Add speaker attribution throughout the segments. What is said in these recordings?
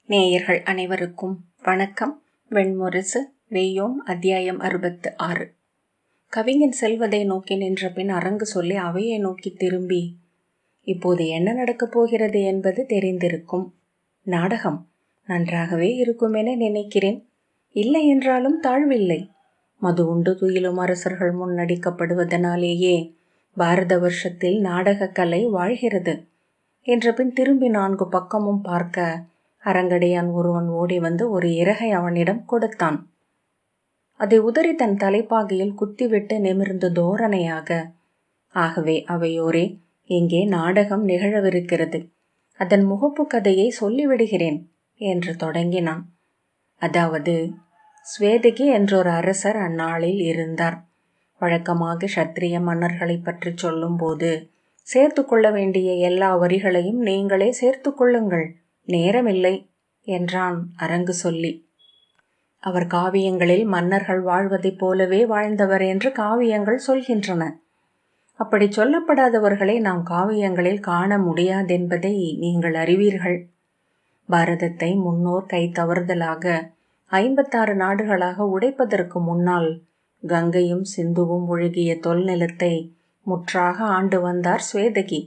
Speaker 1: நேயர்கள் அனைவருக்கும் வணக்கம். வெண்முரசு வெய்யோன் அத்தியாயம் 66. கவிஞன் செல்வதை நோக்கி நின்ற பின் அரங்கு சொல்லி அவையை நோக்கி திரும்பி, இப்போது என்ன நடக்கப் போகிறது என்பது தெரிந்திருக்கும். நாடகம் நன்றாகவே இருக்குமென நினைக்கிறேன். இல்லை என்றாலும் தாழ்வில்லை. மது உண்டு துயிலும் அரசர்கள் முன்னடிக்கப்படுவதனாலேயே பாரத வருஷத்தில் நாடக கலை வாழ்கிறது என்ற பின் திரும்பி 4 பக்கமும் பார்க்க அரங்கடியான் ஒருவன் ஓடி வந்து ஒரு இறகை அவனிடம் கொடுத்தான். அதை உதறி தன் தலைப்பாகையில் குத்திவிட்டு நிமிர்ந்து தோரணையாக, ஆகவே அவையோரே, இங்கே நாடகம் நிகழவிருக்கிறது, அதன் முகப்பு கதையை சொல்லிவிடுகிறேன் என்று தொடங்கினான். அதாவது, ஸ்வேதகி என்றொரு அரசர் அந்நாளில் இருந்தார். வழக்கமாக சத்திரிய மன்னர்களை பற்றி சொல்லும் போது சேர்த்து கொள்ள வேண்டிய எல்லா வரிகளையும் நீங்களே சேர்த்து கொள்ளுங்கள், நேரமில்லை என்றான் அரங்கு சொல்லி. அவர் காவியங்களில் மன்னர்கள் வாழ்வதைப் போலவே வாழ்ந்தவர் என்று காவியங்கள் சொல்கின்றன. அப்படி சொல்லப்படாதவர்களை நாம் காவியங்களில் காண முடியாதென்பதை நீங்கள் அறிவீர்கள். பாரதத்தை முன்னோர் கை தவறுதலாக 56 நாடுகளாக உடைப்பதற்கு முன்னால் கங்கையும் சிந்துவும் ஒழுகிய தொல்நிலத்தை முற்றாக ஆண்டு வந்தார் ஸ்வேதகி.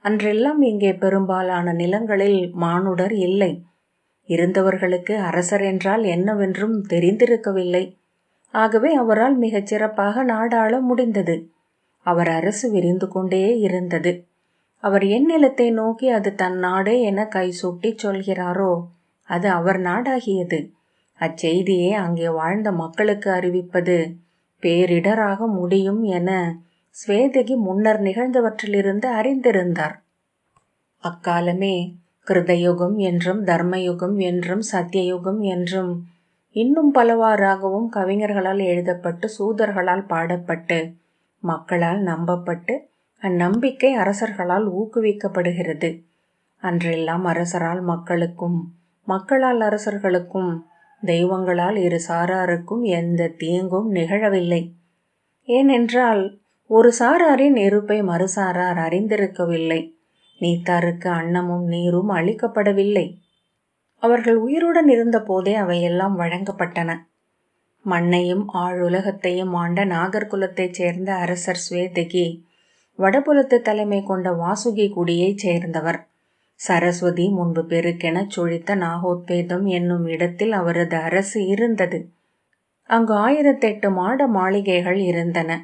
Speaker 1: அன்றெல்லாம் இங்கே பெரும்பாலான நிலங்களில் மானுடர் இல்லை. இருந்தவர்களுக்கு அரசர் என்றால் என்னவென்றும் தெரிந்திருக்கவில்லை. ஆகவே அவரால் மிகச் சிறப்பாக நாடாள முடிந்தது. அவர் அரசு விரிந்து கொண்டே இருந்தது. அவர் என் நிலத்தை நோக்கி அது தன் நாடு என கை சூட்டி சொல்கிறாரோ, அது அவர் நாடாகியது. அச்செய்தியை அங்கே வாழ்ந்த மக்களுக்கு அறிவிப்பது பேரிடராக முடியும் என ஸ்வேதகி முன்னர் நிகழ்ந்தவற்றிலிருந்து அறிந்திருந்தார். அக்காலமே கிருதயுகம் என்றும் தர்மயுகம் என்றும் சத்தியயுகம் என்றும் இன்னும் பலவாறாகவும் கவிஞர்களால் எழுதப்பட்டு சூதர்களால் பாடப்பட்டு மக்களால் நம்பப்பட்டு அந்நம்பிக்கை அரசர்களால் ஊக்குவிக்கப்படுகிறது. அன்றெல்லாம் அரசரால் மக்களுக்கும் மக்களால் அரசர்களுக்கும் தெய்வங்களால் இரு சாராருக்கும் எந்த தீங்கும் நிகழவில்லை. ஏனென்றால் ஒரு சாராரின் இருப்பை மறுசாரார் அறிந்திருக்கவில்லை. நீத்தாருக்கு அன்னமும் நீரும் அளிக்கப்படவில்லை. அவர்கள் உயிருடன் இருந்த போதே அவையெல்லாம் வழங்கப்பட்டன. மண்ணையும் ஆழுலகத்தையும் ஆண்ட நாகர்குலத்தைச் சேர்ந்த அரசர் ஸ்வேதகி வடபுலத்து தலைமை கொண்ட வாசுகி குடியைச் சேர்ந்தவர். சரஸ்வதி முன்பு பெருக்கெனச் சுழித்த நாகோத்பேதம் என்னும் இடத்தில் அவரது அரசு இருந்தது. அங்கு 1008 மாட மாளிகைகள் இருந்தன.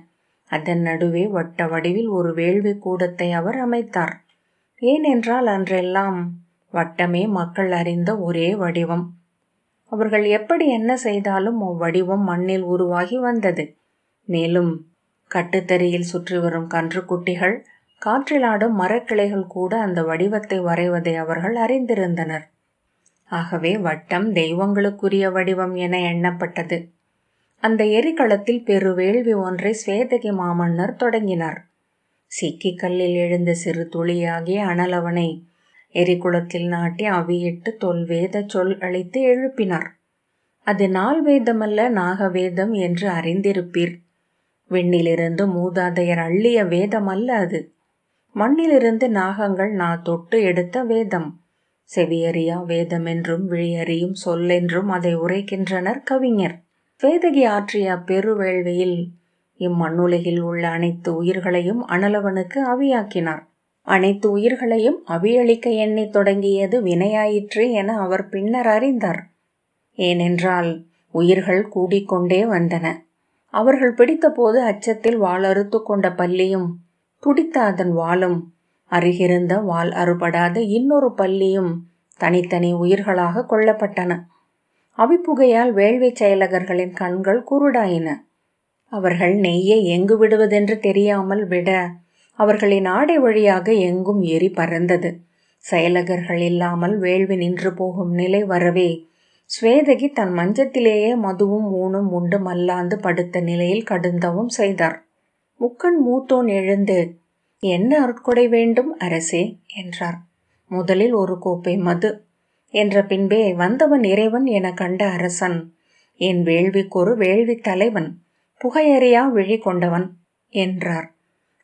Speaker 1: அதன் நடுவே வட்ட வடிவில் ஒரு வேள்வி கூடத்தை அவர் அமைத்தார். ஏனென்றால் அன்றெல்லாம் வட்டமே மக்கள் அறிந்த ஒரே வடிவம். அவர்கள் எப்படி என்ன செய்தாலும் அவ்வடிவம் மண்ணில் உருவாகி வந்தது. மேலும் கட்டுத்தறியில் சுற்றி வரும் கன்றுக்குட்டிகள், காற்றிலாடும் மரக்கிளைகள் கூட அந்த வடிவத்தை வரைவதை அவர்கள் அறிந்திருந்தனர். ஆகவே வட்டம் தெய்வங்களுக்குரிய வடிவம் என எண்ணப்பட்டது. அந்த எரிகளத்தில் பெருவேள்வி ஒன்றை ஸ்வேதகி மாமன்னர் தொடங்கினார். சிக்கி கல்லில் எழுந்த சிறு துளியாகிய அனலவனை எரிகுளத்தில் நாட்டி அவியிட்டு தொல்வேத சொல் அளித்து எழுப்பினார். அது நால்வேதமல்ல, நாகவேதம் என்று அறிந்திருப்பீர். விண்ணிலிருந்து மூதாதையர் அள்ளிய வேதம் அல்ல அது. மண்ணிலிருந்து நாகங்கள் தொட்டு எடுத்த வேதம். செவியறியா வேதம் என்றும் விழியறியும் சொல்லென்றும் அதை உரைக்கின்றனர் கவிஞர். ஸ்வேதகி ஆற்றிய பெருவேள்வியில் இம்மண்ணுலகில் உள்ள அனைத்து உயிர்களையும் அனலவனுக்கு அவியாக்கினார். அனைத்து உயிர்களையும் அவியளிக்க எண்ணி தொடங்கியது வினையாயிற்று என அவர் பின்னர் அறிந்தார். ஏனென்றால் உயிர்கள் கூடிக்கொண்டே வந்தன. அவர்கள் பிடித்த போது அச்சத்தில் வாள் அறுத்து கொண்ட பல்லியும் துடித்த அதன் வாளும் அருகிருந்த வாள் அறுபடாத இன்னொரு பல்லியும் தனித்தனி உயிர்களாக கொல்லப்பட்டன. அவிப்புகையால் வேள்வி செயலகர்களின் கண்கள் குருடாயின. அவர்கள் நெய்யை எங்கு விடுவதென்று தெரியாமல் விட அவர்களின் ஆடை வழியாக எங்கும் எரி பறந்தது. செயலகர்கள் இல்லாமல் வேள்வி நின்று போகும் நிலை வரவே ஸ்வேதகி தன் மஞ்சத்திலேயே மதுவும் ஊனும் உண்டு மல்லாந்து படுத்த நிலையில் கடுந்தவும் செய்தார். முக்கண் மூத்தோன் எழுந்து, என்ன அருட்கொடை வேண்டும் அரசே என்றார். முதலில் ஒரு கோப்பை மது என்ற பின்பே வந்தவன் இறைவன் என கண்ட அரசன், என் வேள்விக்கொரு வேள்வி தலைவன், புகையறியா விழி கொண்டவன் என்றார்.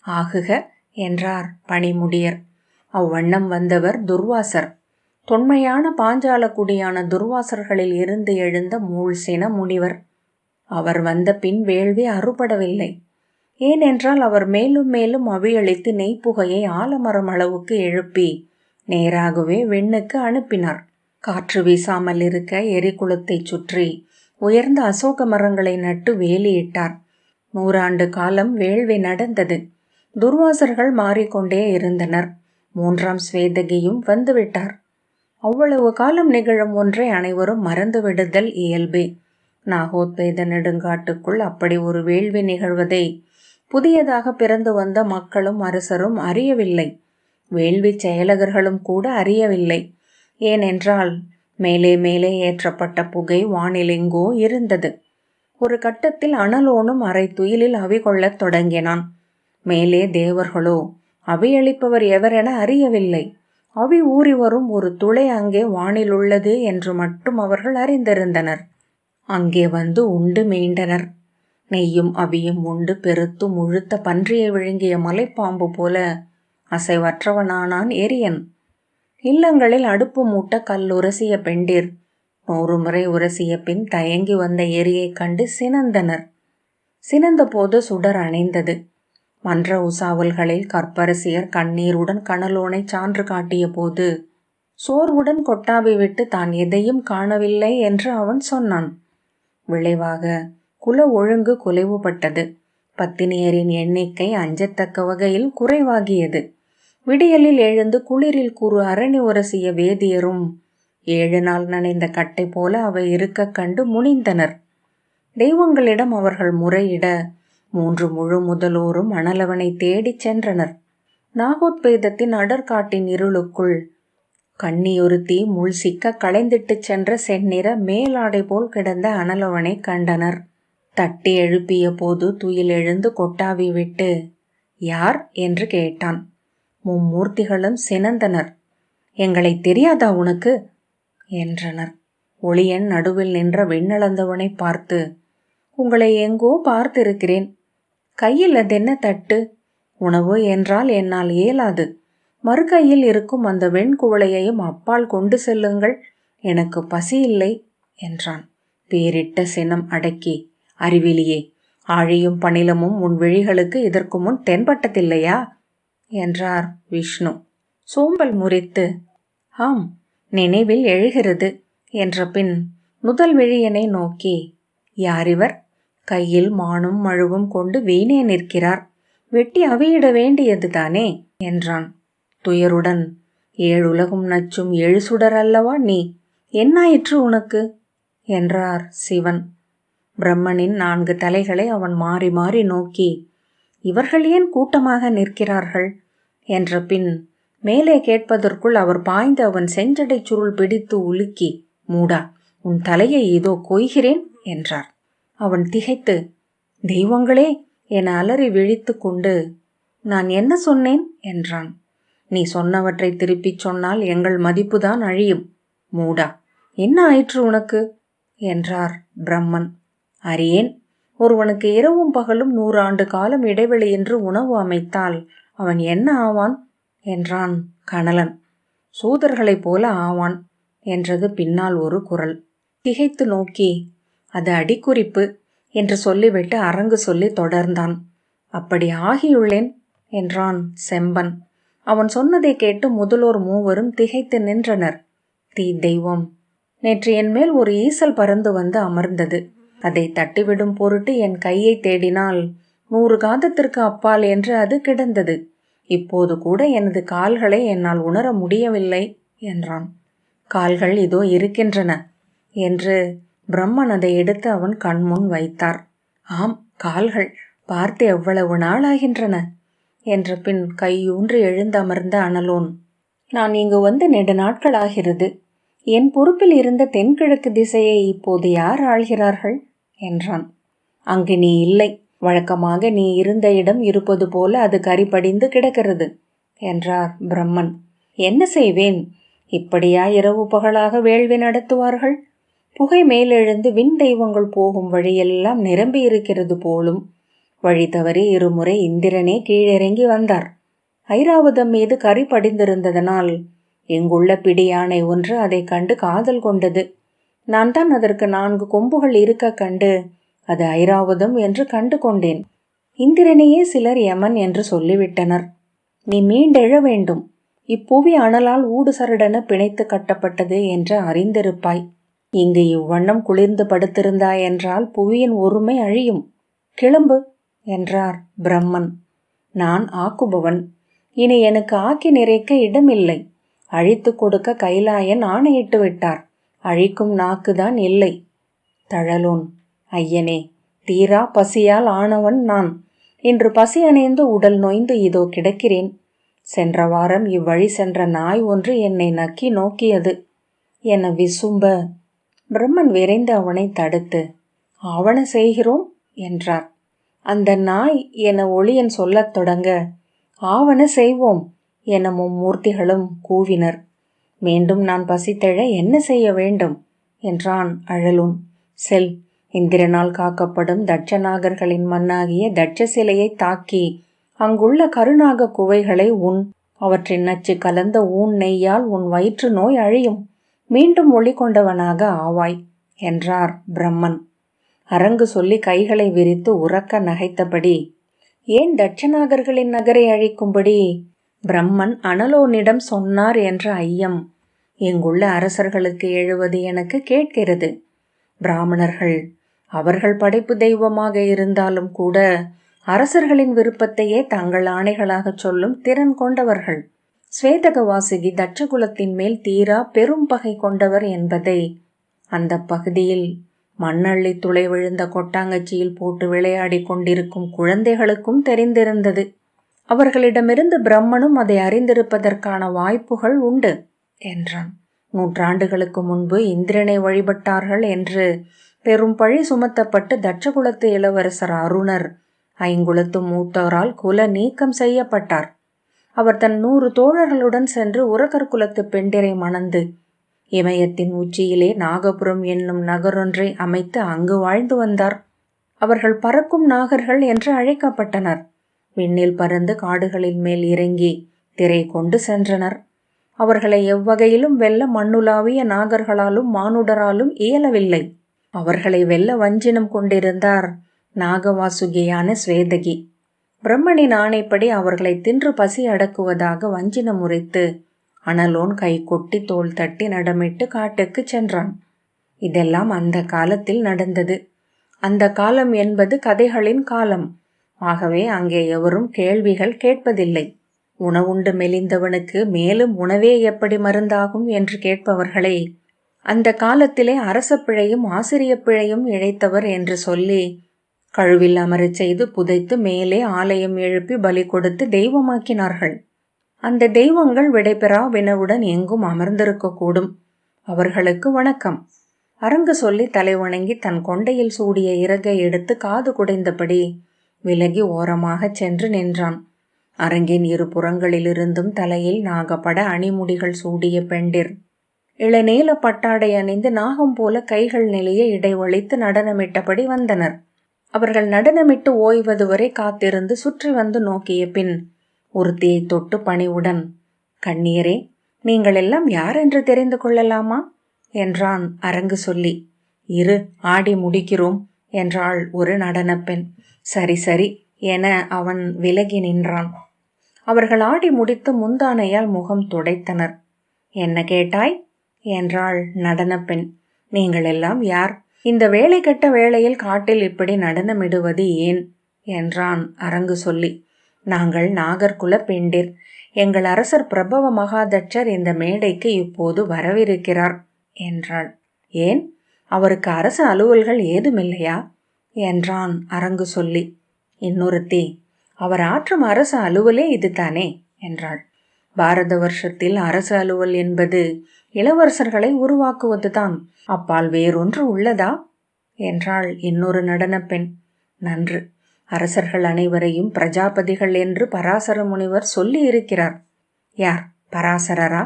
Speaker 1: ஆகுக என்றார் பணிமுடியர். அவ்வண்ணம் வந்தவர் துர்வாசர். தொன்மையான பாஞ்சாலக்குடியான துர்வாசர்களில் இருந்து எழுந்த மூழ்சின முனிவர். அவர் வந்த பின் வேள்வி அறுபடவில்லை. ஏனென்றால் அவர் மேலும் மேலும் அவியளித்து நெய்ப்புகையை ஆலமரம் அளவுக்கு எழுப்பி நேராகவே விண்ணுக்கு அனுப்பினார். காற்று வீசாமல் இருக்க எரிகுளத்தை சுற்றி உயர்ந்த அசோக மரங்களை நட்டு வேலியிட்டார். 100 ஆண்டு காலம் வேள்வி நடந்தது. துர்வாசர்கள் மாறிக்கொண்டே இருந்தனர். 3ஆம் ஸ்வேதகியும் வந்துவிட்டார். அவ்வளவு காலம் நிகழும் ஒன்றை அனைவரும் மறந்து விடுதல் இயல்பே. நாகோத்வேத நெடுங்காட்டுக்குள் அப்படி ஒரு வேள்வி நிகழ்வதை புதியதாக பிறந்து வந்த மக்களும் அரசரும் அறியவில்லை. வேள்வி செயலகர்களும் கூட அறியவில்லை. ஏனென்றால் மேலே மேலே ஏற்றப்பட்ட புகை வானிலெங்கோ இருந்தது. ஒரு கட்டத்தில் அனலோனும் அரை துயிலில் அவி கொள்ளத் தொடங்கினான். மேலே தேவர்களோ அவியளிப்பவர் எவரென அறியவில்லை. அவி ஊறி வரும் ஒரு துளை அங்கே வானில் உள்ளது என்று மட்டும் அவர்கள் அறிந்திருந்தனர். அங்கே வந்து உண்டு மீண்டனர். நெய்யும் அவியும் உண்டு பெருத்து முழுத்த பன்றியை விழுங்கிய மலைப்பாம்பு போல அசைவற்றவனானான் எரியன். இல்லங்களில் அடுப்பு மூட்ட கல் உரசிய பெண்டிர் 100 முறை உரசிய பின் தயங்கி வந்த எரியை கண்டு சினந்தனர். சினந்த போது சுடர் அணைந்தது. மன்ற உசாவல்களில் கற்பரசியர் கண்ணீருடன் கனலோனை சான்று காட்டிய போது சோர்வுடன் கொட்டாவி விட்டு தான் எதையும் காணவில்லை என்று அவன் சொன்னான். விளைவாக குல ஒழுங்கு குலைவுபட்டது. பத்தினியரின் எண்ணிக்கை அஞ்சத்தக்க வகையில் குறைவாகியது. விடியலில் எழுந்து குளிரில் குறு அரணி உரசிய வேதியரும் 7 நாள் நனைந்த கட்டை போல அவை இருக்க கண்டு முனிந்தனர். தெய்வங்களிடம் அவர்கள் முறையிட 3 முழு முதலோரும் அனலவனை தேடிச் சென்றனர். நாகோத்வேதத்தின் அடற்காட்டின் இருளுக்குள் கண்ணியொருத்தி முள் சிக்க களைந்திட்டுச் சென்ற செந்நிற மேலாடை போல் கிடந்த அனலவனை கண்டனர். தட்டி எழுப்பிய போது துயில் எழுந்து கொட்டாவி விட்டு யார் என்று கேட்டான். மும்மூர்த்திகளும் சினந்தனர். எங்களை தெரியாதா உனக்கு என்றனர். ஒளியன் நடுவில் நின்ற விண்ணளந்தவனை பார்த்து உங்களை எங்கோ பார்த்திருக்கிறேன். கையில் அதென்ன தட்டு? உணவு என்றால் என்னால் இயலாது. மறுகையில் இருக்கும் அந்த வெண்குவளையையும் அப்பால் கொண்டு செல்லுங்கள், எனக்கு பசி இல்லை என்றான். பேரிட்ட சினம் அடக்கி அறிவிலியே, ஆழியும் பணிலமும் உன் விழிகளுக்கு இதற்கு முன் தென்பட்டதில்லையா என்றார் விஷ்ணு. சோம்பல் முறித்து ஆம், நினைவில் எழுகிறது என்ற பின் முதல் விழியனை நோக்கி யாரிவர்? கையில் மானும் மழுவும் கொண்டு வீணே நிற்கிறார். வெட்டி அவையிட வேண்டியது தானே என்றான். துயருடன் 7 உலகும் நச்சும் 7 சுடர் அல்லவா நீ, என்னாயிற்று உனக்கு என்றார் சிவன். பிரம்மனின் 4 தலைகளை அவன் மாறி மாறி நோக்கி இவர்கள் ஏன் கூட்டமாக நிற்கிறார்கள் என்ற பின் மேலே கேட்பதற்குள் அவர் பாய்ந்து அவன் செஞ்சடை சுருள் பிடித்து உலுக்கி மூடா, உன் தலையை இதோ கொய்கிறேன் என்றார். அவன் திகைத்து தெய்வங்களே என அலறி விழித்து கொண்டு நான் என்ன சொன்னேன் என்றான். நீ சொன்னவற்றை திருப்பிச் சொன்னால் எங்கள் மதிப்புதான் அழியும். மூடா, என்ன ஆயிற்று உனக்கு என்றார் பிரம்மன். அறியேன், ஒருவனுக்கு இரவும் பகலும் 100 ஆண்டு காலம் இடைவெளியின்றி உணவு அமைத்தால் அவன் என்ன ஆவான் என்றான் கனலன். சூதர்களைப் போல ஆவான் என்றது பின்னால் ஒரு குரல். திகைத்து நோக்கி அது அடிக்குறிப்பு என்று சொல்லிவிட்டு அரங்கு சொல்லி தொடர்ந்தான். அப்படி ஆகியுள்ளேன் என்றான் செம்பன். அவன் சொன்னதை கேட்டு முதலோர் 3 திகைத்து நின்றனர். தீ தெய்வம், நேற்று என் மேல் ஒரு ஈசல் பறந்து வந்து அமர்ந்தது. அதை தட்டிவிடும் பொருட்டு என் கையை தேடினால் 100 காதத்திற்கு அப்பால் என்று அது கிடந்தது. இப்போது கூட எனது கால்களை என்னால் உணர முடியவில்லை என்றான். கால்கள் இதோ இருக்கின்றன என்று பிரம்மன் அதை எடுத்து அவன் கண்முன் வைத்தார். ஆம், கால்கள் பார்த்து எவ்வளவு நாளாகின்றன என்ற பின் கையூன்றி எழுந்தமர்ந்த அனலோன், நான் இங்கு வந்து நெடு நாட்களாகிறது. என் பொறுப்பில் இருந்த தென்கிழக்கு திசையை இப்போது யார் ஆள்கிறார்கள் என்றான். அங்கு நீ இல்லை. வழக்கமாக நீ இருந்த இடம் இருப்பது போல அது கரிபடிந்து கிடக்கிறது என்றார் பிரம்மன். என்ன செய்வேன்? இப்படியா இரவு பகலாக வேள்வி நடத்துவார்கள்? புகை மேலெழுந்து விண் தெய்வங்கள் போகும் வழியெல்லாம் நிரம்பி இருக்கிறது போலும். வழி தவறி 2 முறை இந்திரனே கீழிறங்கி வந்தார். ஐராவதம் மீது கரி படிந்திருந்ததனால் எங்குள்ள பிடி யானை ஒன்று அதை கண்டு காதல் கொண்டது. நான் தான் அதற்கு 4 கொம்புகள் இருக்க கண்டு அது ஐராவதம் என்று கண்டு கொண்டேன். இந்திரனையே சிலர் யமன் என்று சொல்லிவிட்டனர். நீ மீண்டெழ வேண்டும். இப்புவி அனலால் ஊடு சரடென பிணைத்து கட்டப்பட்டது என்று அறிந்திருப்பாய். இங்கு இவ்வண்ணம் குளிர்ந்து படுத்திருந்தாய் என்றால் புவியின் ஒருமை அழியும். கிளம்பு என்றார் பிரம்மன். நான் ஆக்குபவன். இனி எனக்கு ஆக்கி நிறைக்க இடமில்லை. அழித்து கொடுக்க கைலாயன் ஆணையிட்டு விட்டார். அழிக்கும் நாக்குதான் இல்லை. தழலோன். ஐயனே, தீரா பசியால் ஆனவன் நான். இன்று பசி அணைந்து உடல் நொய்ந்து இதோ கிடக்கிறேன். சென்ற வாரம் இவ்வழி சென்ற நாய் ஒன்று என்னை நக்கி நோக்கியது என விசும்ப பிரம்மன் விரைந்து அவனை தடுத்து, ஆவன செய்கிறோம் என்றார். அந்த நாய் என ஒளியன் சொல்லத் தொடங்க, ஆவன செய்வோம் என மும்மூர்த்திகளும் கூவினர். மீண்டும் நான் பசித்தெழ என்ன செய்ய வேண்டும் என்றான் அழலூன். செல், இந்திரனால் காக்கப்படும் தட்சநாகர்களின் மண்ணாகிய தட்ச சிலையை தாக்கி அங்குள்ள கருநாக குவைகளை உன். அவற்றின் நச்சு கலந்த ஊன் நெய்யால் உன் வயிற்று நோய் அழியும். மீண்டும் ஒளி கொண்டவனாக ஆவாய் என்றார் பிரம்மன். அரங்கு சொல்லி கைகளை விரித்து உரக்க நகைத்தபடி, ஏன் தட்சநாகர்களின் நகரை அழிக்கும்படி பிரம்மன் அனலோனிடம் சொன்னார் என்ற ஐயம் இங்குள்ள அரசர்களுக்கு எழுவது எனக்கு கேட்கிறது. பிராமணர்கள் அவர்கள் படைப்பு தெய்வமாக இருந்தாலும் கூட அரசர்களின் விருப்பத்தையே தங்கள் ஆணைகளாக சொல்லும் திறன் கொண்டவர்கள். ஸ்வேதக வாசுகி தட்சகுலத்தின் மேல் தீரா பெரும் பகை கொண்டவர் என்பதை அந்த பகுதியில் மண்ணள்ளி துளை விழுந்த கொட்டாங்கச்சியில் போட்டு விளையாடி கொண்டிருக்கும் குழந்தைகளுக்கும் தெரிந்திருந்தது. அவர்களிடமிருந்து பிரம்மனும் அதை அறிந்திருப்பதற்கான வாய்ப்புகள் உண்டு என்றான். நூற்றாண்டுகளுக்கு முன்பு இந்திரனை வழிபட்டார்கள் என்று பெரும் பழி சுமத்தப்பட்டு தட்சகுலத்து இளவரசர் அருணர் ஐங்குலத்து மூத்தோரால் குல நீக்கம் செய்யப்பட்டார். அவர் தன் 100 தோழர்களுடன் சென்று உரகர் குலத்து பெண்டிரை மணந்து இமயத்தின் உச்சியிலே நாகபுரம் என்னும் நகரொன்றை அமைத்து அங்கு வாழ்ந்து வந்தார். அவர்கள் பறக்கும் நாகர்கள் என்று அழைக்கப்பட்டனர். விண்ணில் பறந்து காடுகளின் மேல் இறங்கி திரை கொண்டு சென்றனர். அவர்களை எவ்வகையிலும் வெல்ல மண்ணுலாவிய நாகர்களாலும் மானுடராலும் இயலவில்லை. அவர்களை வெல்ல வஞ்சினம் கொண்டிருந்தார் நாகவாசுகியான ஸ்வேதகி. பிரம்மனின் ஆணைப்படி அவர்களை தின்று பசி அடக்குவதாக வஞ்சினம் உரைத்து அனலோன் கை கொட்டி தோள் தட்டி நடமிட்டு காட்டுக்கு சென்றான். இதெல்லாம் அந்த காலத்தில் நடந்தது. அந்த காலம் என்பது கதைகளின் காலம். ஆகவே அங்கே எவரும் கேள்விகள் கேட்பதில்லை. உணவுண்டு மெலிந்தவனுக்கு மேலும் உணவே எப்படி மருந்தாகும் என்று கேட்பவர்களை அந்த காலத்திலே அரச பிழையும் ஆசிரிய பிழையும் இழைத்தவர் என்று சொல்லி கழுவில் அமரச் செய்து புதைத்து மேலே ஆலயம் எழுப்பி பலி கொடுத்து தெய்வமாக்கினார்கள். அந்த தெய்வங்கள் விடைபெறா வினவுடன் எங்கும் அமர்ந்திருக்கக்கூடும். அவர்களுக்கு வணக்கம். அரங்கு சொல்லி தலை வணங்கி தன் கொண்டையில் சூடிய இறகை எடுத்து காது குடைந்தபடி விலகி ஓரமாகச் சென்று நின்றான். அரங்கின் 2 புறங்களிலிருந்தும் தலையில் நாகப்பட அணிமுடிகள் சூடிய பெண்டிர் இளநீல பட்டாடை அணிந்து நாகம் போல கைகள் நிலைய இடைவழித்து நடனமிட்டபடி வந்தனர். அவர்கள் நடனமிட்டு ஓய்வது வரை காத்திருந்து சுற்றி வந்து நோக்கிய பின் ஒருத்தியை தொட்டு பணிவுடன், கண்ணீரே, நீங்கள் எல்லாம் யார் என்று தெரிந்து கொள்ளலாமா என்றான் அரங்கு சொல்லி. இரு, ஆடி முடிக்கிறோம் என்றாள் ஒரு நடனப்பெண். சரி சரி என அவன் விலகி நின்றான். அவர்கள் ஆடி முடித்து முந்தானையால் முகம் துடைத்தனர். என்ன கேட்டாய் என்றாள் நடனப்பெண். நீங்கள் எல்லாம் யார்? இந்த வேலை கெட்ட வேளையில் காட்டில் இப்படி நடனமிடுவது ஏன் என்றான் அரங்கு சொல்லி. நாங்கள் நாகர்குல பெண்டிர். எங்கள் அரசர் பிரபவ மகாதட்சர் இந்த மேடைக்கு இப்போது வரவிருக்கிறார் என்றாள். ஏன், அவருக்கு அரசு அலுவல்கள் ஏதுமில்லையா என்றான் அரங்கு சொல்லி. இன்னொருத்தி, அவர் ஆற்றும் அரசு அலுவலே இதுதானே என்றாள். பாரத வருஷத்தில் அரசு அலுவல் என்பது இளவரசர்களை உருவாக்குவதுதான். அப்பால் வேறொன்று உள்ளதா என்றாள் இன்னொரு நடனப்பெண். நன்று, அரசர்கள் அனைவரையும் பிரஜாபதிகள் என்று பராசர முனிவர் சொல்லி இருக்கிறார். யார், பராசரரா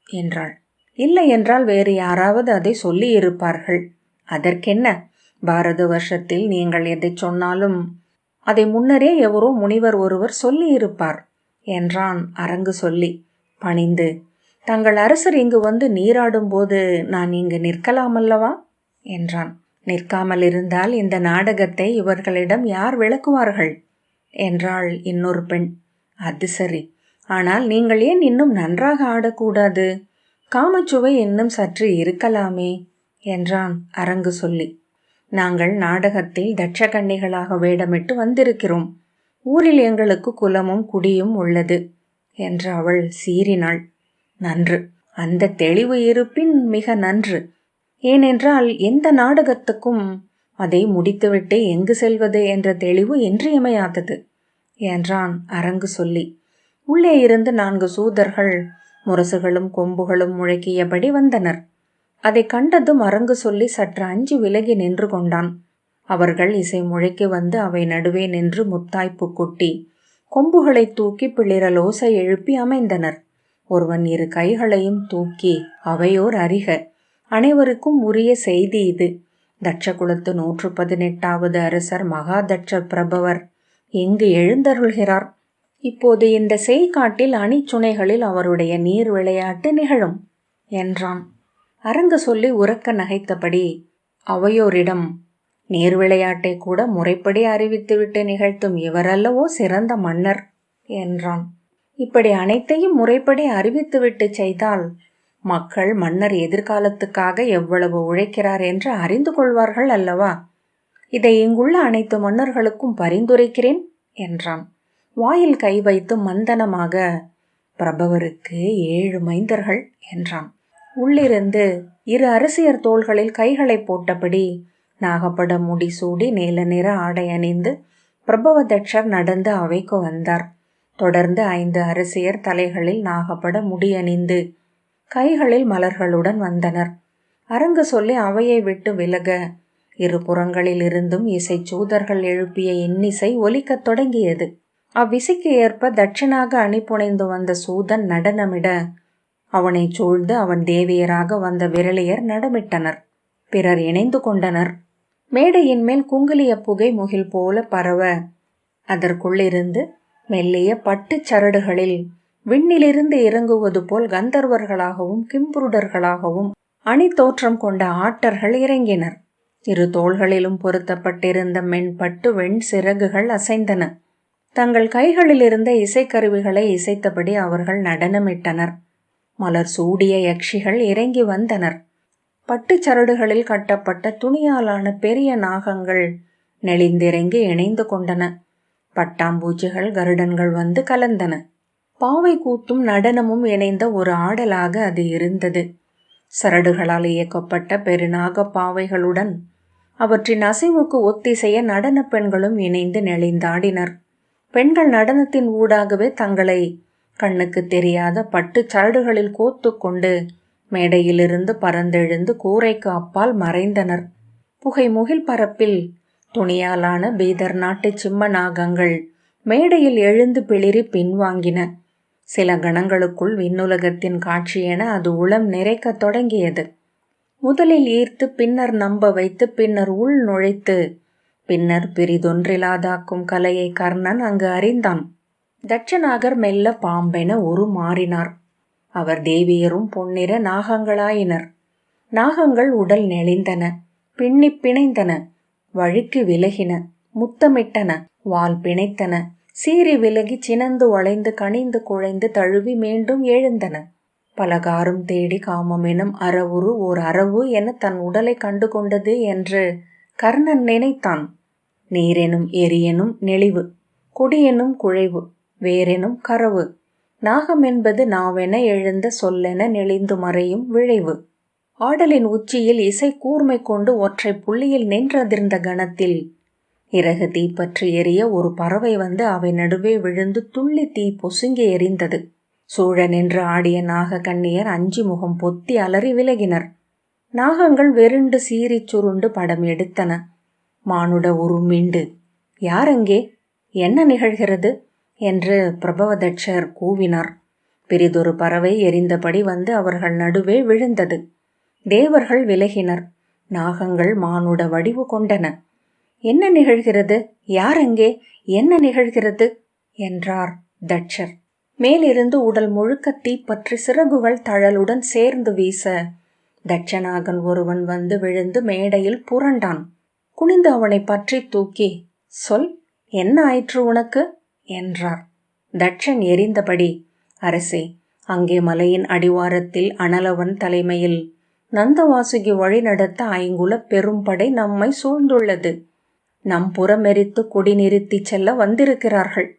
Speaker 1: என்றாள். இல்லை என்றால் வேறு யாராவது அதை சொல்லி இருப்பார்கள். அதற்கென்ன, பாரத வருஷத்தில் நீங்கள் எதை சொன்னாலும் அதை முன்னரே எவரோ முனிவர் ஒருவர் சொல்லி இருப்பார் என்றான் அரங்கு சொல்லி. பணிந்து, தங்கள் அரசர் இங்கு வந்து நீராடும் போது நான் இங்கு நிற்கலாமல்லவா என்றான். நிற்காமல் இருந்தால் இந்த நாடகத்தை இவர்களிடம் யார் விளக்குவார்கள் என்றாள் இன்னொரு பெண். அது சரி, ஆனால் நீங்கள் ஏன் இன்னும் நன்றாக ஆடக்கூடாது? காமச்சுவை இன்னும் சற்று இருக்கலாமே என்றான் அரங்கு சொல்லி. நாங்கள் நாடகத்தில் தட்சகன்னிகளாக வேடமிட்டு வந்திருக்கிறோம். ஊரில் எங்களுக்கு குலமும் குடியும் உள்ளது என்று அவள் சீறினாள். நன்று, அந்த தெளிவு இருப்பின் மிக நன்று. ஏனென்றால் எந்த நாடகத்துக்கும் அதை முடித்துவிட்டு எங்கு செல்வது என்ற தெளிவு இன்றியமையாதது என்றான் அரங்கு சொல்லி. உள்ளே இருந்து 4 சூதர்கள் முரசுகளும் கொம்புகளும் முழக்கியபடி வந்தனர். அதை கண்டதும் அரங்கு சொல்லி சற்று அஞ்சி விலகி நின்று கொண்டான். அவர்கள் இசை முழக்கி வந்து அவை நடுவே நின்று முத்தாய்ப்பு கொட்டி கொம்புகளை தூக்கி பிளிரலோசை எழுப்பி அமைந்தனர். ஒருவன் 2 கைகளையும் தூக்கி அவையோர் அறிக, அனைவருக்கும் உரிய செய்தி இது. தட்சகுலத்து 118வது அரசர் மகாதட்சர் பிரபவர் எங்கு எழுந்தருள்கிறார். இப்போது இந்த செய்காட்டில் அணிச்சுனைகளில் அவருடைய நீர் விளையாட்டு நிகழும் என்றான். அரங்கு சொல்லி உரக்க நகைத்தபடி அவையோரிடம், நீர் விளையாட்டை கூட முறைப்படி அறிவித்துவிட்டு நிகழ்த்தும் இவரல்லவோ சிறந்த மன்னர் என்றான். இப்படி அனைத்தையும் முறைப்படி அறிவித்துவிட்டு செய்தால் மக்கள் மன்னர் எதிர்காலத்துக்காக எவ்வளவு உழைக்கிறார் என்று அறிந்து கொள்வார்கள் அல்லவா? இதை இங்குள்ள அனைத்து மன்னர்களுக்கும் பரிந்துரைக்கிறேன் என்றான். வாயில் கை வைத்து மந்தனமாக, பிரபவருக்கு 7 மைந்தர்கள் என்றான். உள்ளிருந்து 2 அரசியர் தோள்களில் கைகளை போட்டபடி நாகப்பட முடிசூடி நீல நிற ஆடை அணிந்து பிரபவதட்சர் நடந்து அவைக்கு வந்தார். தொடர்ந்து 5 அரசியர் தலைகளில் நாகப்பட முடியணிந்து கைகளில் மலர்களுடன் வந்தனர். அரங்கு சொல்லி அவையை விட்டு விலக 2 புறங்களில் இருந்தும் இசைச்சூதர்கள் எழுப்பிய இன்னிசை ஒலிக்கத் தொடங்கியது. அவ்விசைக்கு ஏற்ப தட்சனாக அணிபுனைந்து வந்த சூதன் நடனமிட அவனை சூழ்ந்து அவன் தேவியராக வந்த விரலியர் நடமிட்டனர். பிறர் இணைந்து கொண்டனர். மேடையின் மேல் குங்குலிய புகை முகில் போல பரவ அதற்குள்ளிருந்து மெல்லிய பட்டுச் சரடுகளில் விண்ணிலிருந்து இறங்குவது போல் கந்தர்வர்களாகவும் கிம்புருடர்களாகவும் அணி தோற்றம் கொண்ட ஆட்டர்கள் இறங்கினர். 2 தோள்களிலும் பொருத்தப்பட்டிருந்த மென்பட்டு வெண் சிறகுகள் அசைந்தன. தங்கள் கைகளில் இருந்த இசைக்கருவிகளை இசைத்தபடி அவர்கள் நடனமிட்டனர். மலர் சூடிய யக்ஷிகள் இறங்கி வந்தனர். பட்டுச் சரடுகளில் கட்டப்பட்ட துணியாலான பெரிய நாகங்கள் நெளிந்திறங்கி இணைந்து கொண்டன. பட்டாம்பூச்சிகள் கருடன்கள் வந்து கலந்தன. பாவை கூத்தும் நடனமும் இணைந்த ஒரு ஆடலாக அது இருந்தது. சரடுகளால் இயக்கப்பட்ட பெருநாக பாவைகளுடன் அவற்றின் அசைவுக்கு ஒத்திசைய நடன பெண்களும் இணைந்து நெளிந்தாடினர். பெண்கள் நடனத்தின் ஊடாகவே தங்களை கண்ணுக்கு தெரியாத பட்டுச் சரடுகளில் கோத்து கொண்டு மேடையிலிருந்து பறந்தெழுந்து கூரைக்கு அப்பால் மறைந்தனர். புகை முகில் பரப்பில் துணியாலான பீதர் நாட்டு சிம்ம நாகங்கள் மேடையில் எழுந்து பிளிரி பின்வாங்கின. சில கணங்களுக்குள் விண்ணுலகத்தின் காட்சி என அது உளம் நிறைக்க தொடங்கியது. முதலில் ஈர்த்து பின்னர் நம்ப வைத்து பின்னர் உள் நுழைத்து பின்னர் பிரிதொன்றிலாதாக்கும் கலையை கர்ணன் அங்கு அறிந்தான். தட்சநாகர் மெல்ல பாம்பென உருமாறினார். அவர் தேவியரும் பொன்னிற நாகங்களாயினர். நாகங்கள் உடல் நெளிந்தன, பின்னி பிணைந்தன, வழுக்கி விலகின, முத்தமிட்டன, வால் பிணைத்தன, சீறி விலகி சினந்து வளைந்து கனிந்து குழைந்து தழுவி மீண்டும் எழுந்தன. பலகாரும் தேடி காமமெனும் அறவுரு ஓர் அரவு என தன் உடலை கண்டு கொண்டது என்று கர்ணன் நினைத்தான். நீரெனும் எரியெனும் நெளிவு, கொடியெனும் குழைவு, வேரெனும் கரவு, நாகம் என்பது நாவென எழுந்த சொல்லென நெளிந்து மறையும் விழைவு. ஆடலின் உச்சியில் இசை கூர்மை கொண்டு ஒற்றை புள்ளியில் நின்றதிர்ந்த கணத்தில் இறகு தீப்பற்றி எரிய ஒரு பறவை வந்து அவை நடுவே விழுந்து துள்ளி தீ பொசுங்கி எரிந்தது. சூழ நின்று ஆடிய நாக கன்னியர் அஞ்சி முகம் பொத்தி அலறி விலகினர். நாகங்கள் வெருண்டு சீறி சுருண்டு படம் எடுத்தன. மானுட உருமீண்டு, யாரெங்கே, என்ன நிகழ்கிறது என்று பிரபவதட்சர் கூவினார். பிரிதொரு பறவை எரிந்தபடி வந்து அவர்கள் நடுவே விழுந்தது. தேவர்கள் விலகினர். நாகங்கள் மானுட வடிவு கொண்டன. என்ன நிகழ்கிறது, யாரெங்கே, என்ன நிகழ்கிறது என்றார் தட்சர். மேலிருந்து உடல் முழுக்க தீப்பற்றி சிறகுகள் தழலுடன் சேர்ந்து வீச தட்சநாகன் ஒருவன் வந்து விழுந்து மேடையில் புரண்டான். குனிந்து அவனை பற்றி தூக்கி, சொல், என்ன ஆயிற்று உனக்கு என்றார். தட்சன் எரிந்தபடி, அரசே, அங்கே மலையின் அடிவாரத்தில் அனலவன் தலைமையில் நந்தவாசுகி வழிநடத்த 5 குலப் பெரும்படை நம்மை சூழ்ந்துள்ளது. நம் புறமெரித்து கொடி நிறுத்தி செல்ல வந்திருக்கிறார்கள்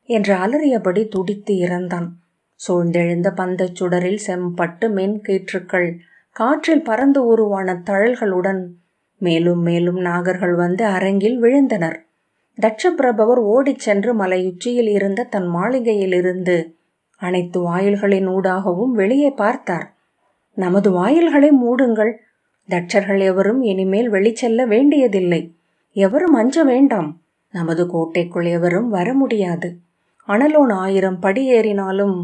Speaker 1: என்று அலறியபடி துடித்து இறந்தான். சூழ்ந்தெழுந்த பந்தச் சுடரில் செம்பட்டு மென் கீற்றுக்கள் காற்றில் பறந்து உருவான தழல்களுடன் மேலும் மேலும் நாகர்கள் வந்து அரங்கில் விழுந்தனர். தட்ச பிரபவர் ஓடிச் சென்று மலையுச்சியில் இருந்த தன் மாளிகையிலிருந்து அனைத்து வாயில்களின் ஊடாகவும் வெளியே பார்த்தார். நமது வாயில்களை மூடுங்கள். தட்சர்கள் எவரும் இனிமேல் வெளிச்செல்ல வேண்டியதில்லை. எவரும் அஞ்ச வேண்டாம். நமது கோட்டைக்குள் எவரும் வர முடியாது. அனலோன் 1000 படி ஏறினாலும்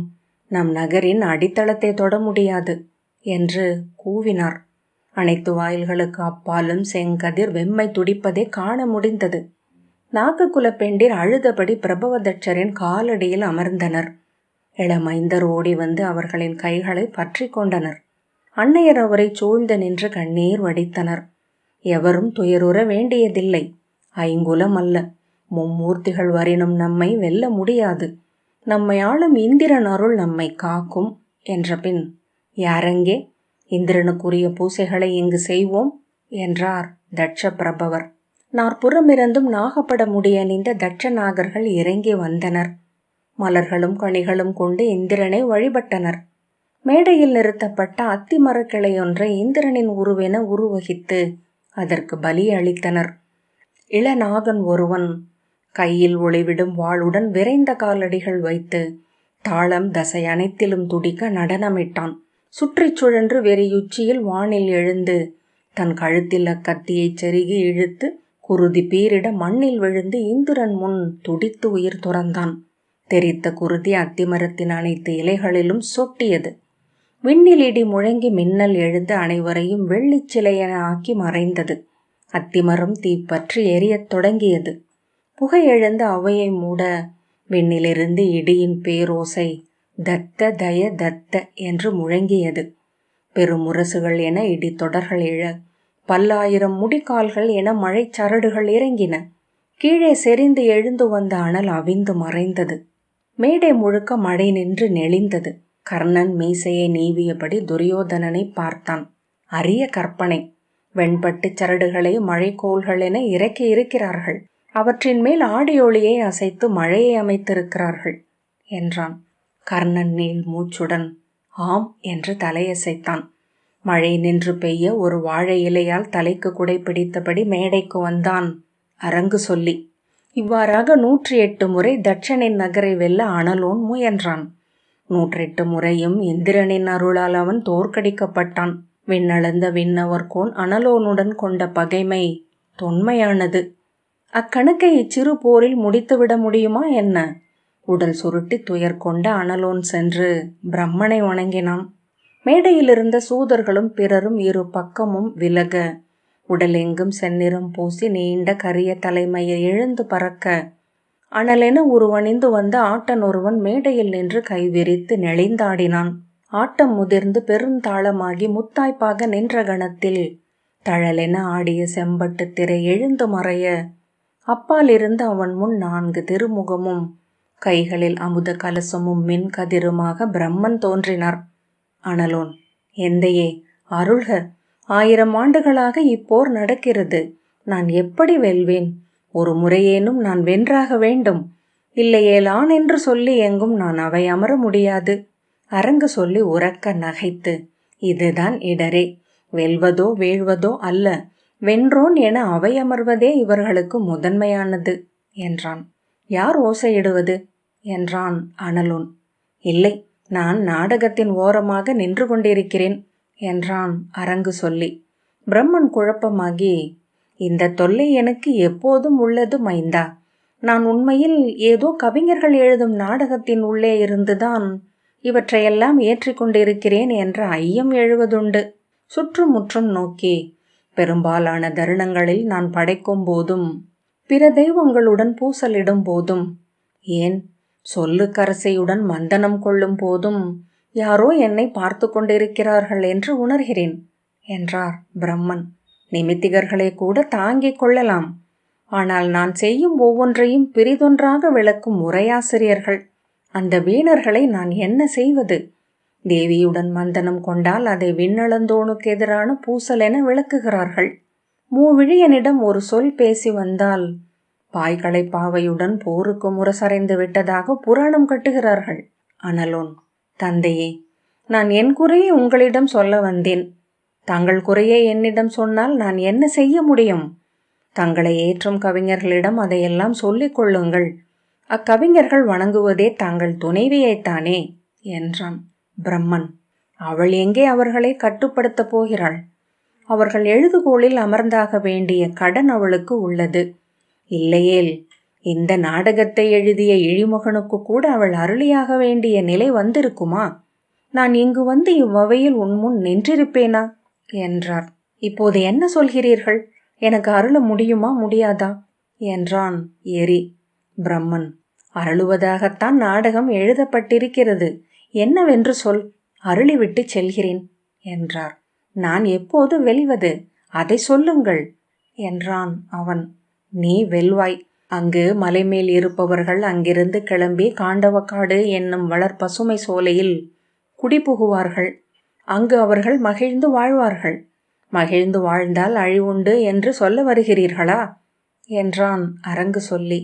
Speaker 1: நம் நகரின் அடித்தளத்தை தொட முடியாது என்று கூவினார். அனைத்து வாயில்களுக்கு அப்பாலும் செங்கதிர் வெம்மை துடிப்பதை காண முடிந்தது. நாககுல பெண்டிர் அழுதபடி பிரபவதட்சரின் காலடியில் அமர்ந்தனர். இளமைந்தர் ஓடி வந்து அவர்களின் கைகளை பற்றி கொண்டனர். அன்னையர் அவரை சூழ்ந்து நின்று கண்ணீர் வடித்தனர். எவரும் துயருற வேண்டியதில்லை. 5 குலம் அல்ல, 3 மூர்த்திகள் வரினும் நம்மை வெல்ல முடியாது. நம்மை ஆளும் இந்திரன் அருள் நம்மை காக்கும் என்ற பின், யாரெங்கே? இந்திரனுக்குரிய பூசைகளை இங்கு செய்வோம் என்றார் தட்ச பிரபவர். நாற்புறமிருந்தும் நாகப்பட முடியணிந்த தட்ச நாகர்கள் இறங்கி வந்தனர். மலர்களும் கனிகளும் கொண்டு இந்திரனை வழிபட்டனர். மேடையில் நிறுத்தப்பட்ட அத்தி மரக்கிளையொன்றை இந்திரனின் உருவென உருவகித்து அதற்கு பலி அளித்தனர். இளநாகன் ஒருவன் கையில் ஒளிவிடும் வாளுடன் விரைந்த காலடிகள் வைத்து தாளம் தசை அனைத்திலும் துடிக்க நடனமிட்டான். சுற்றிச் சுழன்று வெறியுச்சியில் வானில் எழுந்து தன் கழுத்தில் அக்கத்தியைச் செருகி இழுத்து குருதி பீரிட மண்ணில் விழுந்து இந்திரன் முன் துடித்து உயிர் துறந்தான். தெரித்த குருதி அத்திமரத்தின் அனைத்து இலைகளிலும் சொட்டியது. விண்ணில் இடி முழங்கி மின்னல் எழுந்து அனைவரையும் வெள்ளிச் சிலையென ஆக்கி மறைந்தது. அத்திமரம் தீப்பற்றி எரியத் தொடங்கியது. புகை எழுந்து அவையை மூட விண்ணிலிருந்து இடியின் பேரோசை தத்த தய தத்த என்று முழங்கியது. பெருமுரசுகள் என இடி தொடர்கள் எழ 10,000 முடிக்கால்கள் என மழை சரடுகள் இறங்கின. கீழே செறிந்து எழுந்து வந்த அனல் அவிந்து மறைந்தது. மேடை முழுக்க மழை நின்று நெளிந்தது. கர்ணன் மீசையை நீவியபடி துரியோதனனை பார்த்தான். அரிய கற்பனை. வெண்பட்டு சரடுகளை மழைக்கோள்கள் என இறக்கி இருக்கிறார்கள். அவற்றின் மேல் ஆடியொளியை அசைத்து மழையை அமைத்திருக்கிறார்கள் என்றான். கர்ணன் நீள் மூச்சுடன் ஆம் என்று தலையசைத்தான். மழை நின்று பெய்ய ஒரு வாழை இலையால் தலைக்கு குடை பிடித்தபடி மேடைக்கு வந்தான் அரங்கு சொல்லி. இவ்வாறாக 108 முறை தட்சனின் நகரை வெல்ல அனலோன் முயன்றான். 108 முறையும் இந்திரனின் அருளால் அவன் தோற்கடிக்கப்பட்டான். விண்ணளந்த விண்ணவர்கோன் அனலோனுடன் கொண்ட பகைமை தொன்மையானது. அக்கணக்கை இச்சிறு போரில் முடித்துவிட முடியுமா என்ன? உடல் சுருட்டி துயர் கொண்ட அனலோன் சென்று பிரம்மனை வணங்கினான். மேடையில் இருந்த சூதர்களும் பிறரும் இரு பக்கமும் விலக உடலெங்கும் செந்நிறம் பூசி நீண்ட கரிய தலைமையை எழுந்து பறக்க அனலென உருவணிந்து வந்த ஆட்டன் ஒருவன் மேடையில் நின்று கைவிரித்து நெளிந்தாடினான். ஆட்டம் முதிர்ந்து பெருந்தாளமாகி முத்தாய்ப்பாக நின்ற கணத்தில் தழலென ஆடிய செம்பட்டு திரை எழுந்து மறைய அப்பால் இருந்து அவன் முன் 4 திருமுகமும் கைகளில் அமுத கலசமும் மின் கதிருமாக பிரம்மன் தோன்றினார். அனலோன், எந்தையே அருள்க, 1000 ஆண்டுகளாக இப்போர் நடக்கிறது. நான் எப்படி வெல்வேன்? ஒரு முறையேனும் நான் வென்றாக வேண்டும். இல்லையேலான் என்று சொல்லி எங்கும் நான் அவை அமர முடியாது. அரங்கு சொல்லி உரக்க நகைத்து, இதுதான் இடரே, வெல்வதோ வீழ்வதோ அல்ல, வென்றோன் என அவை அமர்வதே இவர்களுக்கு முதன்மையானது என்றான். யார் ஓசையிடுவது என்றான் அனலோன். இல்லை, நான் நாடகத்தின் ஓரமாக நின்று கொண்டிருக்கிறேன் என்றான் அரங்கு சொல்லி. பிரம்மன் குழப்பமாகி, இந்த தொல்லை எனக்கு எப்போதும் உள்ளது மைந்தா. நான் உண்மையில் ஏதோ கவிஞர்கள் எழுதும் நாடகத்தின் உள்ளே இருந்துதான் இவற்றையெல்லாம் ஏற்றிக்கொண்டிருக்கிறேன் என்ற ஐயம் எழுவதுண்டு. சுற்றும் முற்றும் நோக்கி, பெரும்பாலான தருணங்களில் நான் படைக்கும் போதும் பிற தெய்வங்களுடன் பூசலிடும் போதும், ஏன் சொல்லுக்கரசையுடன் மந்தனம் கொள்ளும் போதும் யாரோ என்னை பார்த்து கொண்டிருக்கிறார்கள் என்று உணர்கிறேன் என்றார் பிரம்மன். நிமித்திகர்களை கூட தாங்கிக் கொள்ளலாம். ஆனால் நான் செய்யும் ஒவ்வொன்றையும் பிரிதொன்றாக விளக்கும் உரையாசிரியர்கள், அந்த வீணர்களை நான் என்ன செய்வது? தேவியுடன் மந்தனம் கொண்டால் அதை விண்ணளந்தோனுக்கு எதிரான பூசல் என விளக்குகிறார்கள். மூவிழியனிடம் ஒரு சொல் பேசி வந்தால் பாய்களை பாவையுடன் போருக்கு முரசறைந்து விட்டதாக புராணம் கட்டுகிறார்கள். அனலோன், தந்தையே, நான் என் குறையை உங்களிடம் சொல்ல வந்தேன். தங்கள் குறையை என்னிடம் சொன்னால் நான் என்ன செய்ய முடியும்? தங்களை ஏற்றும் கவிஞர்களிடம் அதையெல்லாம் சொல்லிக் கொள்ளுங்கள். அக்கவிஞர்கள் வணங்குவதே தங்கள் துணைவியைத்தானே என்றான். பிரம்மன், அவள் எங்கே அவர்களை கட்டுப்படுத்தப் போகிறாள்? அவர்கள் எழுதுகோளில் அமர்ந்தாக வேண்டிய கடன் அவளுக்கு உள்ளது. இல்லையேல் இந்த நாடகத்தை எழுதிய இழிமகனுக்கு கூட அவள் அருளியாக வேண்டிய நிலை வந்திருக்குமா? நான் இங்கு வந்து இவ்வவையில் உன்முன் நின்றிருப்பேனா என்றார். இப்போது என்ன சொல்கிறீர்கள்? எனக்கு அருள முடியுமா முடியாதா என்றான் எரி. பிரம்மன், அருளுவதாகத்தான் நாடகம் எழுதப்பட்டிருக்கிறது. என்னவென்று சொல், அருளிவிட்டு செல்கிறேன் என்றார். நான் எப்போது வெல்வது, அதை சொல்லுங்கள் என்றான் அவன். நீ வெல்வாய். அங்கு மலைமேல் இருப்பவர்கள் அங்கிருந்து கிளம்பி காண்டவக்காடு என்னும் வளர்பசுமை சோலையில் குடிபுகுவார்கள். அங்கு அவர்கள் மகிழ்ந்து வாழ்வார்கள். மகிழ்ந்து வாழ்ந்தால் அழிவுண்டு என்று சொல்ல வருகிறீர்களா என்றான் அரங்கு சொல்லி.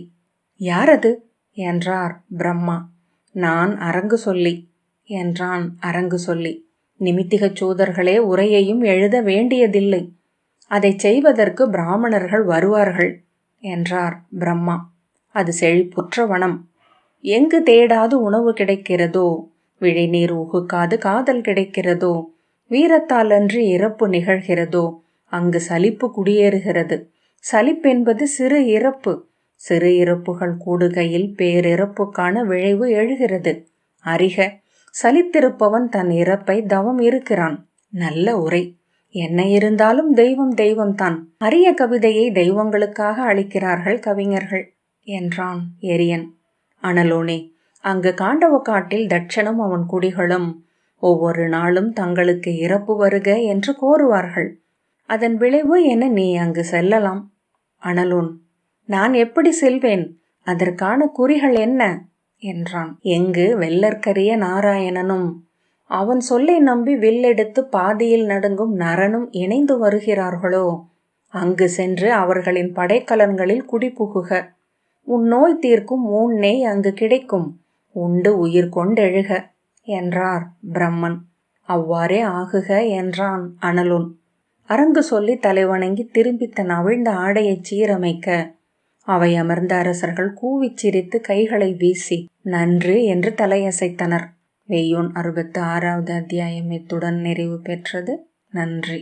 Speaker 1: யாரது என்றார் பிரம்மா. நான் அரங்கு சொல்லி என்றான் அரங்கு சொல்லி. நிமித்திகச் சூதர்களே உரையையும் எழுத வேண்டியதில்லை. அதை செய்வதற்கு பிராமணர்கள் வருவார்கள் என்றார் பிரம்மா. அது செழிப்புற்ற வனம். எங்கு தேடாது உணவு கிடைக்கிறதோ, விழிநீர் உகுக்காது காதல் கிடைக்கிறதோ, வீரத்தாலன்றி இறப்பு நிகழ்கிறதோ, அங்கு சலிப்பு குடியேறுகிறது. சலிப்பென்பது சிறு இறப்பு. சிறு இறப்புகள் கூடுகையில் பேரிறப்புக்கான விளைவு எழுகிறது. அறிக, சலித்திருப்பவன் தன் இறப்பை தவம் இருக்கிறான். நல்ல உரை. என்ன இருந்தாலும் தெய்வம் தெய்வம்தான். அரிய கவிதையை தெய்வங்களுக்காக அளிக்கிறார்கள் கவிஞர்கள் என்றான் எரியன். அனலோனே, அங்கு காண்டவ காட்டில் தட்சனும் அவன் குடிகளும் ஒவ்வொரு நாளும் தங்களுக்கு இறப்பு வருக என்று கோருவார்கள். அதன் விளைவு என நீ அங்கு செல்லலாம். அனலோன், நான் எப்படி செல்வேன்? அதற்கான குறிகள் என்ன என்றான். எங்கு வெள்ளற்கரிய நாராயணனும் அவன் சொல்லை நம்பி வில்லெடுத்து பாதியில் நடுங்கும் நரனும் இணைந்து வருகிறார்களோ, அங்கு சென்று அவர்களின் படைக்கலன்களில் குடிபுகுக. உன் நோய் தீர்க்கும் ஊன்னேய் அங்கு கிடைக்கும். உண்டு உயிர் கொண்டெழுக என்றார் பிரம்மன். அவ்வாறே ஆகுக என்றான் அனலோன். அரங்கு சொல்லி தலைவணங்கி திரும்பி தன் அவிழ்ந்த ஆடையைச் சீரமைக்க அவை அமர்ந்த அரசர்கள் கூவிச் சிரித்து கைகளை வீசி நன்று என்று தலையசைத்தனர். வெய்யோன் 66வது அத்தியாயம் இத்துடன் நிறைவு பெற்றது. நன்றி.